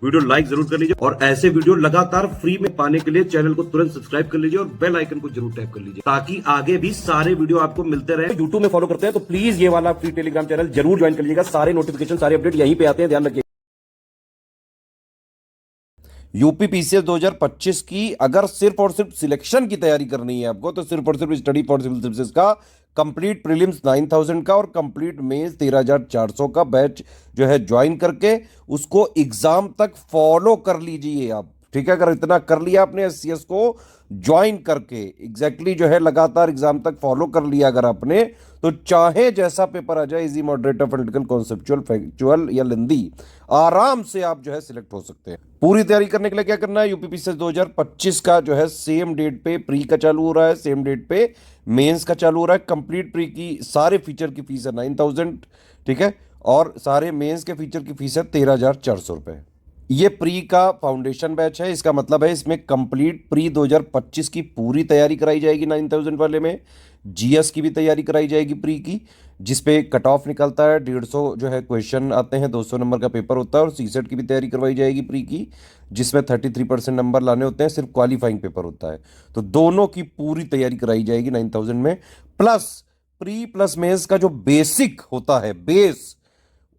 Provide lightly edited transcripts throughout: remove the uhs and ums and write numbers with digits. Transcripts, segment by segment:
Video like जरूर कर लीजिए और ऐसे वीडियो लगातार फ्री में पाने के लिए चैनल को तुरंत सब्सक्राइब कर लीजिए और बेल आइकन को जरूर टैप कर लीजिए ताकि आगे भी सारे वीडियो आपको मिलते रहे। यूट्यूब में फॉलो करते हैं तो प्लीज ये वाला फ्री टेलीग्राम चैनल जरूर ज्वाइन कर लीजिएगा। सारे नोटिफिकेशन सारे अपडेट यहीं पे आते हैं, ध्यान रखिए। यूपी पीसीएस 2025 की अगर सिर्फ और सिर्फ सिलेक्शन की तैयारी करनी है आपको तो सिर्फ और सिर्फ स्टडी फॉर सिविल सर्विसेज का कंप्लीट प्रीलिम्स 9000 का और कंप्लीट मेंस 13400 का बैच जो है ज्वाइन करके उसको एग्जाम तक फॉलो कर लीजिए आप, ठीक है। अगर इतना कर लिया आपने एससीएस को ज्वाइन करके एग्जैक्टली जो है लगातार एग्जाम तक फॉलो कर लिया अगर आपने, तो चाहे जैसा पेपर आ जाए, easy moderate political conceptual factual या लेंदी, आराम से आप जो है सिलेक्ट हो सकते हैं। पूरी तैयारी करने के लिए क्या करना है, यूपीपीसीएस 2025 का जो है सेम डेट पे प्री का चालू हो रहा है, सेम डेट पे मेंस का चालू हो रहा है। कंप्लीट प्री की सारे फीचर की फीस है 9000, ठीक है, और सारे मेंस के फीचर की फीस है 13400 रुपए। ये प्री का फाउंडेशन बैच है, इसका मतलब है इसमें कंप्लीट प्री 2025 की पूरी तैयारी कराई जाएगी 9000 वाले में। जीएस की भी तैयारी कराई जाएगी प्री की, जिसपे कट ऑफ निकलता है 150 जो है क्वेश्चन आते हैं, 200 नंबर का पेपर होता है। और सीसेट की भी तैयारी करवाई जाएगी प्री की, जिसमें 33% नंबर लाने होते हैं, सिर्फ क्वालिफाइंग पेपर होता है। तो दोनों की पूरी तैयारी कराई जाएगी 9000 में। प्लस प्री प्लस मेंस का जो बेसिक होता है, बेस,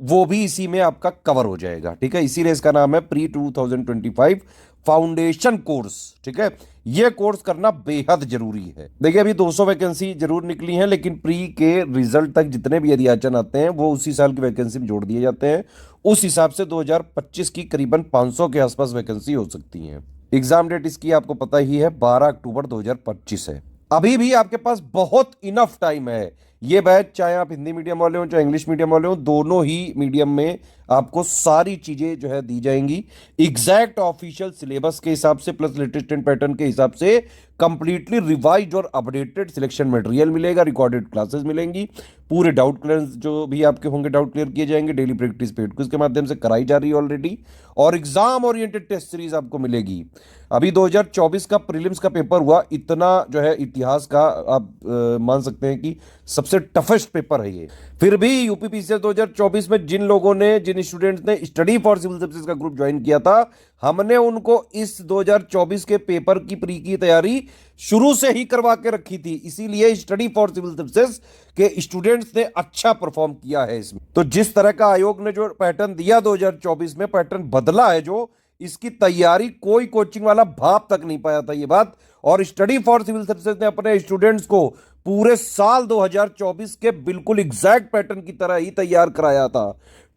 वो भी इसी में आपका कवर हो जाएगा, ठीक है। इसीलिए इसका नाम है प्री 2025 फाउंडेशन कोर्स, ठीक है। यह कोर्स करना बेहद जरूरी है। देखिए अभी 200 वैकेंसी जरूर निकली हैं, लेकिन प्री के रिजल्ट तक जितने भी अध्याचन आते हैं वो उसी साल की वैकेंसी में जोड़ दिए जाते हैं। उस हिसाब से 2025 की करीबन 500 के आसपास वैकेंसी हो सकती है। एग्जाम डेट इसकी आपको पता ही है, 12 अक्टूबर 2025 है। अभी भी आपके पास बहुत इनफ टाइम है। ये बैच चाहे आप हिंदी मीडियम वाले हो चाहे इंग्लिश मीडियम वाले हो, दोनों ही मीडियम में आपको सारी चीजें जो है दी जाएंगी एग्जैक्ट ऑफिशियल सिलेबस के हिसाब से, प्लस लेटेस्ट पैटर्न के हिसाब से। कंप्लीटली रिवाइज्ड और अपडेटेड सिलेक्शन मटेरियल मिलेगा, रिकॉर्डेड क्लासेस मिलेंगी, पूरे डाउट क्लियर जो भी आपके होंगे डाउट क्लियर किए जाएंगे। डेली प्रैक्टिस पेड क्विज के माध्यम से कराई जा रही है ऑलरेडी, और एग्जाम ओरिएंटेड टेस्ट सीरीज आपको मिलेगी। अभी 2024 का प्रीलिम्स का पेपर हुआ, इतना जो है इतिहास का आप मान सकते हैं कि सबसे टफेस्ट पेपर है ये। फिर भी यूपीपीसीएस 2024 में जिन लोगों ने, जिन स्टूडेंट्स ने स्टडी फॉर सिविल सर्विसेज का ग्रुप ज्वाइन किया था, हमने उनको इस 2024 के पेपर की प्री की तैयारी शुरू से ही करवा के रखी थी। इसीलिए स्टडी फॉर सिविल सर्विसेज के स्टूडेंट्स ने अच्छा परफॉर्म किया है इसमें। तो जिस तरह का आयोग ने जो पैटर्न दिया 2024 में, पैटर्न बदला है जो, इसकी तैयारी कोई कोचिंग वाला भाप तक नहीं पाया था ये बात। और स्टडी फॉर सिविल सर्विसेज ने अपने स्टूडेंट्स को पूरे साल 2024 के बिल्कुल एग्जैक्ट पैटर्न की तरह ही तैयार कराया था।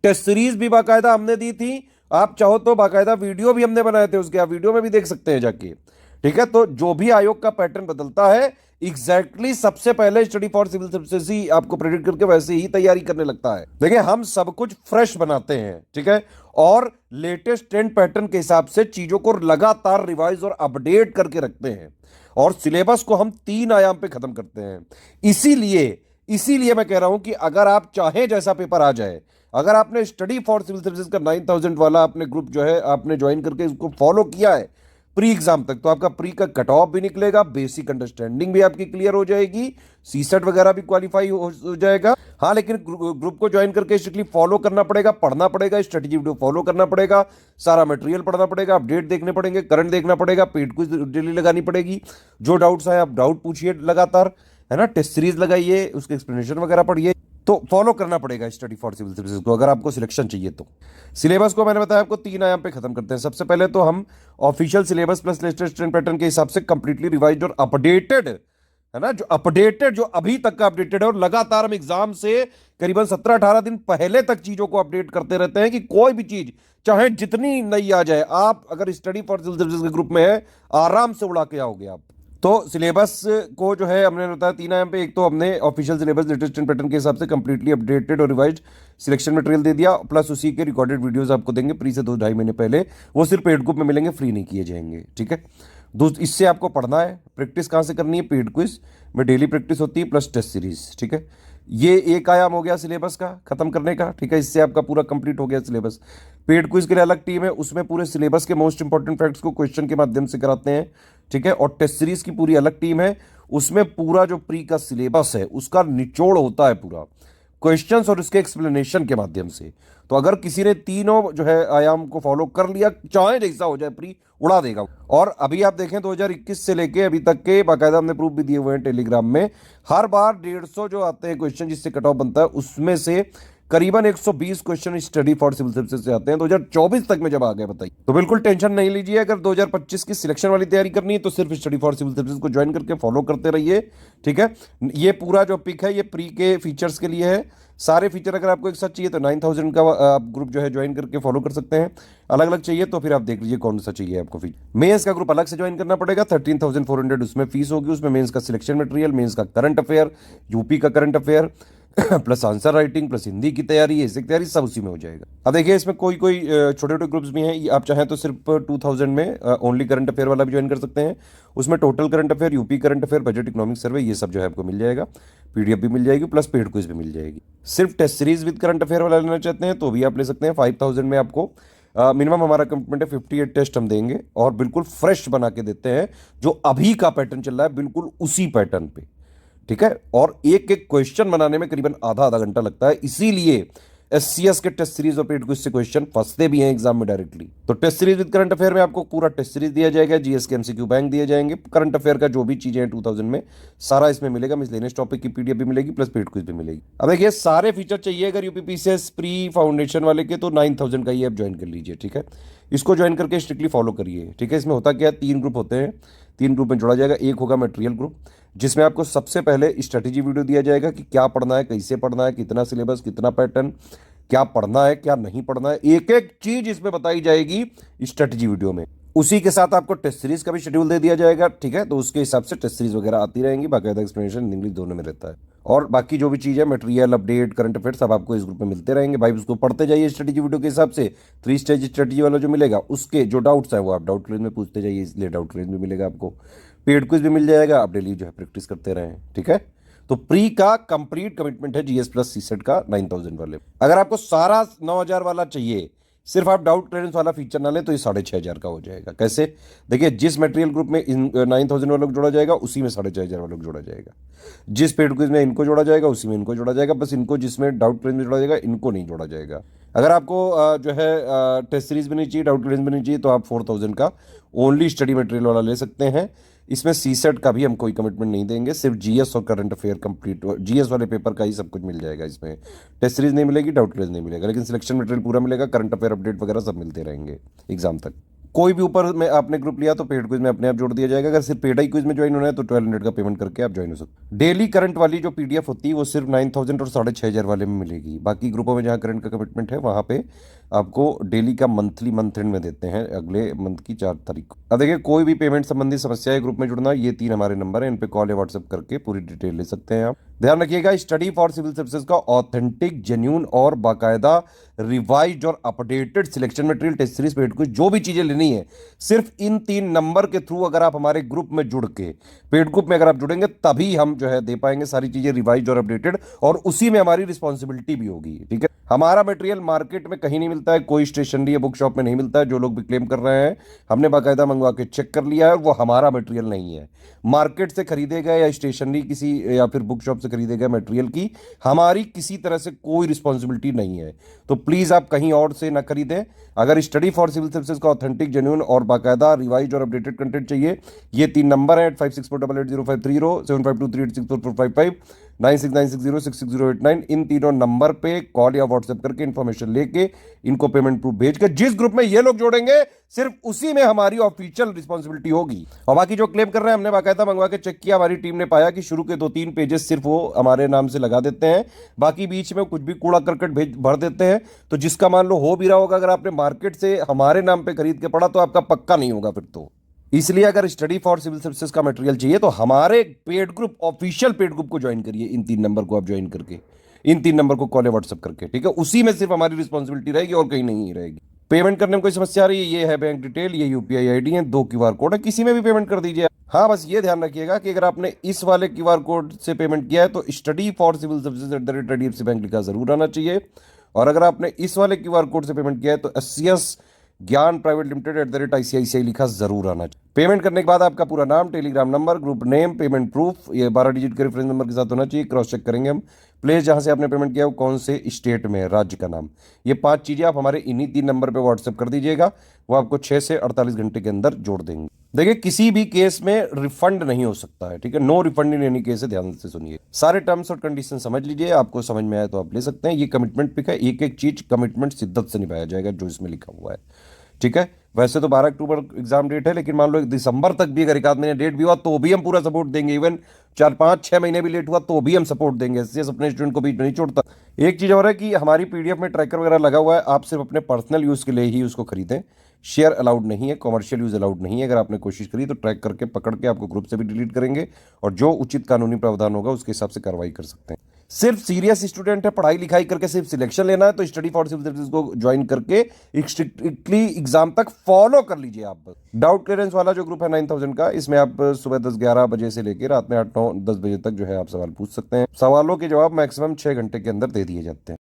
टेस्ट सीरीज भी बाकायदा हमने दी थी, आप चाहो तो बाकायदा वीडियो भी हमने बनाए थे उसके, आप वीडियो में भी देख सकते हैं जाके, ठीक है। तो जो भी आयोग का पैटर्न बदलता है, एग्जैक्टली सबसे पहले स्टडी फॉर सिविल सर्विसेज ही आपको प्रेडिक्ट करके वैसे ही तैयारी करने लगता है। देखिए हम सब कुछ फ्रेश बनाते हैं, ठीक है, और लेटेस्ट ट्रेंड पैटर्न के हिसाब से चीजों को लगातार रिवाइज और अपडेट करके रखते हैं, और सिलेबस को हम 3 आयाम पे खत्म करते हैं। इसीलिए मैं कह रहा हूं कि अगर आप चाहें जैसा पेपर आ जाए, अगर आपने स्टडी फॉर सिविल सर्विसेज का 9000 वाला अपने ग्रुप जो है आपने ज्वाइन करके उसको फॉलो किया है प्री एग्जाम तक, तो आपका प्री का कट ऑफ भी निकलेगा, बेसिक अंडरस्टैंडिंग भी आपकी क्लियर हो जाएगी, सीसेट वगैरह भी क्वालिफाई हो जाएगा। हाँ, लेकिन ग्रुप को ज्वाइन करके स्ट्रिक्टली फॉलो करना पड़ेगा, पढ़ना पड़ेगा, स्ट्रेटेजी वीडियो फॉलो करना पड़ेगा, सारा मटेरियल पढ़ना पड़ेगा, अपडेट देखने पड़ेंगे, करंट देखना पड़ेगा, पेड क्विज डेली लगानी पड़ेगी। जो डाउट्स आए आप डाउट पूछिए लगातार, है ना, टेस्ट सीरीज लगाइए, उसके एक्सप्लेनेशन वगैरह पढ़िए। तो फॉलो करना पड़ेगा स्टडी फॉर सिविल सर्विसेज को अगर आपको सिलेक्शन चाहिए तो। सिलेबस को मैंने बताया आपको 3 आयाम पे खत्म करते हैं। सबसे पहले तो हम official syllabus plus latest trend pattern के हिसाब से कंप्लीटली रिवाइज्ड और अपडेटेड, है ना, जो अपडेटेड, जो अभी तक का अपडेटेड है, और लगातार हम एग्जाम से करीबन 17-18 दिन पहले तक चीजों को अपडेट करते रहते हैं कि कोई भी चीज चाहे जितनी नई आ जाए, आप अगर स्टडी फॉर सिविल सर्विसेज के ग्रुप में है, आराम से उड़ा के आओगे आप। तो सिलेबस को जो है हमने बताया 3 आयाम पे, एक तो हमने ऑफिशियल सिलेबस लेटेस्ट पैटर्न के हिसाब से कंप्लीटली अपडेटेड और रिवाइज्ड सिलेक्शन मटेरियल दे दिया, प्लस उसी के रिकॉर्डेड वीडियोस आपको देंगे प्री से 2-2.5 महीने पहले, वो सिर्फ पेड ग्रुप में मिलेंगे, फ्री नहीं किए जाएंगे, ठीक है। इससे आपको पढ़ना है, प्रैक्टिस कहाँ से करनी है, पेड क्विज में डेली प्रैक्टिस होती है, प्लस टेस्ट सीरीज, ठीक है। ये एक आयाम हो गया सिलेबस का खत्म करने का, ठीक है। इससे आपका पूरा कंप्लीट हो गया सिलेबस। पेड क्विज के लिए अलग टीम है, उसमें पूरे सिलेबस के मोस्ट इंपॉर्टेंट फैक्ट्स को क्वेश्चन के माध्यम से कराते हैं, ठीक है। और टेस्ट सीरीज की पूरी अलग टीम है, उसमें पूरा जो प्री का सिलेबस है उसका निचोड़ होता है पूरा, क्वेश्चंस और उसके एक्सप्लेनेशन के माध्यम से। तो अगर किसी ने तीनों जो है आयाम को फॉलो कर लिया, चाहे जैसा हो जाए, प्री उड़ा देगा। और अभी आप देखें 2021 से लेके अभी तक के बाकायदा हमने प्रूफ भी दिए हुए हैं टेलीग्राम में, हर बार 150 जो आते हैं क्वेश्चन जिससे कट ऑफ बनता है, उसमें से करीबन 120 question study for civil services से आते हैं 2024 तक में जब आ गए, बताइए। तो बिल्कुल टेंशन नहीं लीजिए, अगर 2025 की सिलेक्शन वाली तैयारी करनी है तो सिर्फ स्टडी फॉर सिविल सर्विसेज को ज्वाइन करके फॉलो करते रहिए, ठीक है। ये पूरा जो पिक है ये प्री के फीचर्स के लिए है। सारे फीचर अगर आपको एक साथ चाहिए तो 9000 का आप ग्रुप जो है ज्वाइन करके फॉलो कर सकते हैं। अलग अलग चाहिए तो फिर आप देख लीजिए कौन सा चाहिए आपको फीचर। मेंस का ग्रुप अलग से ज्वाइन करना पड़ेगा, 13,400 उसमें फीस होगी। उसमें मेंस का सिलेक्शन मटेरियल, मेंस का करंट अफेयर, यूपी का current affair plus answer writing plus Hindi की तैयारी, ऐसी तैयारी सब उसी में हो जाएगा। अब देखिए इसमें कोई कोई छोटे छोटे ग्रुप्स भी हैं, आप चाहें तो सिर्फ 2000 में ओनली करंट अफेयर वाला भी ज्वाइन कर सकते हैं। उसमें total current affair, UP current affair, budget, economic survey, ये सब जो है आपको मिल जाएगा। पीडीएफ भी मिल जाएगी प्लस पेड क्विज भी मिल जाएगी। सिर्फ test series with current affair वाला लेना चाहते हैं तो भी आप ले सकते हैं। 5000 में आपको मिनिमम हमारा कमिटमेंट है 58 टेस्ट हम देंगे और बिल्कुल फ्रेश बना के देते हैं, जो अभी का पैटर्न चल रहा है बिल्कुल उसी पैटर्न पे, ठीक है। और एक एक क्वेश्चन बनाने में करीबन आधा घंटा लगता है, इसीलिए एससीएस के टेस्ट सीरीज और पेड क्विज से क्वेश्चन फंसते भी हैं एग्जाम में डायरेक्टली। तो test series with current affair में आपको पूरा टेस्ट सीरीज दिया जाएगा, जीएस के एमसीक्यू बैंक दिए जाएंगे, करंट अफेयर का जो भी चीजें हैं 2000 में सारा इसमें मिलेगा। मिसलेनियस टॉपिक की पीडीएफ भी मिलेगी प्लस पेड क्विज भी मिलेगी। अब देखिए सारे फीचर चाहिए अगर यूपीपीसीएस प्री फाउंडेशन वाले के तो 9000 का ये आप ज्वाइन कर लीजिए, ठीक है। इसको ज्वाइन करके स्ट्रिक्टली फॉलो करिए, ठीक है। इसमें होता क्या है, 3 ग्रुप होते हैं, 3 ग्रुप में जोड़ा जाएगा। एक होगा मटेरियल ग्रुप, जिसमें आपको सबसे पहले स्ट्रेटेजी वीडियो दिया जाएगा कि क्या पढ़ना है, कैसे पढ़ना है, कितना सिलेबस, कितना पैटर्न, क्या पढ़ना है, क्या नहीं पढ़ना है, एक एक चीज इसमें बताई जाएगी स्ट्रेटेजी वीडियो में। उसी के साथ आपको टेस्ट सीरीज का भी शेड्यूल दे दिया जाएगा, ठीक है। तो उसके हिसाब से टेस्ट सीरीज वगैरह आती रहेंगी, बाकायदा एक्सप्लेनेशन इंग्लिश दोनों में रहता है। और बाकी जो भी चीज़ है, मटेरियल, अपडेट, करंट अफेयर, सब आपको इस ग्रुप में मिलते रहेंगे भाई। उसको पढ़ते जाइए स्ट्रेटेजी वीडियो के हिसाब से। 3 स्टेज स्ट्रेटेजी वाला जो मिलेगा उसके जो डाउट्स हैं वो आप डाउट क्लास में पूछते जाइए, इसलिए डाउट क्लास में मिलेगा आपको। पेड क्विज भी मिल जाएगा, आप डेली जो है प्रैक्टिस करते रहें, ठीक है। तो प्री का कंप्लीट कमिटमेंट है जीएस प्लस सीसेट का 9000 वाले। अगर आपको सारा 9000 वाला चाहिए, सिर्फ आप डाउट क्लियरेंस वाला फीचर ना लें तो ये 6500 का हो जाएगा। कैसे, देखिए जिस मटेरियल ग्रुप में 9000 वालों को जोड़ा जाएगा उसी में 6500 वालों को जोड़ा जाएगा। जिस पेड क्विज में इनको जोड़ा जाएगा उसी में इनको जोड़ा जाएगा, बस इनको जिसमें डाउट क्लियरेंस में जोड़ा जाएगा इनको नहीं जोड़ा जाएगा। अगर आपको जो है टेस्ट सीरीज भी नहीं चाहिए, डाउट क्लियरेंस भी नहीं चाहिए, तो आप 4000 का ओनली स्टडी मटेरियल वाला ले सकते हैं। इसमें सीसेट का भी हम कोई कमिटमेंट नहीं देंगे, सिर्फ जीएस और करंट अफेयर कंप्लीट, जीएस वाले पेपर का ही सब कुछ मिल जाएगा। इसमें टेस्ट सीरीज नहीं मिलेगी, डाउट क्लियरेंस नहीं मिलेगा, लेकिन सिलेक्शन मटेरियल पूरा मिलेगा, करंट अफेयर अपडेट वगैरह सब मिलते रहेंगे एग्जाम तक। कोई भी ऊपर में आपने ग्रुप लिया तो पेड क्विज में अपने आप जोड़ दिया जाएगा। अगर सिर्फ पेड ही क्विज में ज्वाइन होना है तो 1200 का पेमेंट करके आप ज्वाइन हो सकते। डेली करंट वाली जो पीडीएफ होती है वो सिर्फ 9000 और 6500 वाले में मिलेगी। बाकी ग्रुपों में जहाँ करंट का कमिटमेंट है वहाँ पे आपको डेली का मंथली मंथ एंड में देते हैं, अगले मंथ की 4 तारीख को। अब देखिए कोई भी पेमेंट संबंधी समस्या है, ग्रुप में जुड़ना, ये 3 हमारे नंबर है, इन पे कॉल या व्हाट्सएप करके पूरी डिटेल ले सकते हैं आप। ध्यान रखिएगा, स्टडी फॉर सिविल सर्विसेज का ऑथेंटिक, जेन्युइन और बाकायदा रिवाइज्ड और updated selection material, test series, paid quiz, जो भी चीजें लेनी है सिर्फ इन 3 नंबर के थ्रू अगर आप हमारे ग्रुप में जुड़ के, पेड ग्रुप में अगर आप जुड़ेंगे तभी हम जो है दे पाएंगे सारी चीजें रिवाइज्ड और अपडेटेड, और उसी में हमारी रिस्पॉन्सिबिलिटी भी होगी, ठीक है। हमारा मटेरियल मार्केट में कहीं नहीं मिलता है, कोई स्टेशनरी या बुक शॉप में नहीं मिलता है। जो लोग भी क्लेम कर रहे हैं हमने बाकायदा मंगवा के चेक कर लिया है, वो हमारा मटेरियल नहीं है। मार्केट से खरीदे गए या स्टेशनरी किसी या फिर बुक शॉप से खरीदे गए मटेरियल की हमारी किसी तरह से कोई रिस्पॉन्सिबिलिटी नहीं है। तो प्लीज आप कहीं और से ना खरीदें। अगर स्टडी फॉर सिविल सर्विसेज का ऑथेंटिक, जेन्युइन और बाकायदा रिवाइज्ड और अपडेटेड कंटेंट चाहिए, ये 3 नंबर है 8648805530, 7523864455, 9696066089, इन तीनों नंबर पे कॉल या व्हाट्सएप करके इन्फॉर्मेशन लेके इनको पेमेंट प्रूफ भेज के जिस ग्रुप में ये लोग जोड़ेंगे सिर्फ उसी में हमारी ऑफिशियल रिस्पॉन्सिबिलिटी होगी। और बाकी जो क्लेम कर रहे हैं हमने बाकायदा मंगवा के चेक किया, हमारी टीम ने पाया कि शुरू के 2-3 पेजेस सिर्फ वो हमारे नाम से लगा देते हैं, बाकी बीच में कुछ भी कूड़ा करकट भर देते हैं। तो जिसका मान लो हो भी रहा होगा, अगर आपने मार्केट से हमारे नाम पे खरीद के पढ़ा तो आपका पक्का नहीं होगा फिर तो। इसलिए अगर स्टडी फॉर सिविल सर्विसेज का मटेरियल चाहिए तो हमारे paid group, official paid group को ज्वाइन करिए। इन 3 नंबर को आप ज्वाइन करके, इन 3 नंबर को कॉल या व्हाट्सएप करके, ठीक है। उसी में सिर्फ हमारी रिस्पॉन्सिबिलिटी रहेगी और कहीं नहीं रहेगी। पेमेंट करने में कोई समस्या आ रही है, ये है बैंक डिटेल, ये यूपीआई आईडी है, 2 क्यूआर कोड है, किसी में भी पेमेंट कर दीजिए। हाँ बस ये ध्यान रखिएगा कि अगर आपने इस वाले क्यूआर कोड से पेमेंट किया है तो study for civil services @IDFC bank लिखा जरूर आना चाहिए। और अगर आपने इस वाले क्यूआर कोड से पेमेंट किया है तो SCS ज्ञान प्राइवेट लिमिटेड @ICICI लिखा जरूर आना चाहिए। पेमेंट करने के बाद आपका पूरा नाम, Telegram number, group name, payment proof, ये 12 डिजिट के रेफरेंस नंबर के साथ होना चाहिए। क्रॉस चेक करेंगे हम। प्लेस जहां से आपने पेमेंट किया वो कौन से स्टेट में है, राज्य का नाम। ये 5 चीजें आप हमारे इन्हीं 3 नंबर पे व्हाट्सएप कर दीजिएगा, वो आपको 6 से 48 घंटे के अंदर जोड़ देंगे। देखिए किसी भी केस में रिफंड नहीं हो सकता है, ठीक है। No refund in any case है, ध्यान से सुनिए। सारे टर्म्स और कंडीशन समझ लीजिए, आपको समझ में आया तो आप ले सकते हैं। ये कमिटमेंट पिक है, एक एक चीज कमिटमेंट शिद्दत से निभाया जाएगा जो इसमें लिखा हुआ है, ठीक है। वैसे तो 12 अक्टूबर एग्जाम डेट है, लेकिन मान लो 1 दिसंबर तक भी अगर 1 आध महीने डेट भी हुआ तो भी हम पूरा सपोर्ट देंगे। इवन 4, 5, 6 महीने भी लेट हुआ तो भी हम सपोर्ट देंगे। एससीएस अपने स्टूडेंट को बीच में नहीं छोड़ता। एक चीज और है कि हमारी पीडीएफ में ट्रैकर वगैरह लगा हुआ है, आप सिर्फ अपने पर्सनल यूज के लिए ही उसको खरीदें। शेयर अलाउड नहीं है, कॉमर्शियल यूज अलाउड नहीं है। अगर आपने कोशिश करी तो ट्रैक करके पकड़ के आपको ग्रुप से भी डिलीट करेंगे, और जो उचित कानूनी प्रावधान होगा उसके हिसाब से कार्रवाई कर सकते हैं। सिर्फ सीरियस स्टूडेंट है, पढ़ाई लिखाई करके सिर्फ सिलेक्शन लेना है, तो स्टडी फॉर सिविल सर्विसेज को ज्वाइन करके स्ट्रिक्टली एग्जाम तक फॉलो कर लीजिए आप। डाउट क्लियरेंस वाला जो ग्रुप है 9000 का, इसमें आप सुबह 10-11 बजे से लेकर रात में 8-9-10 बजे तक जो है आप सवाल पूछ सकते हैं। सवालों के जवाब मैक्सिमम 6 घंटे के अंदर दे दिए जाते हैं।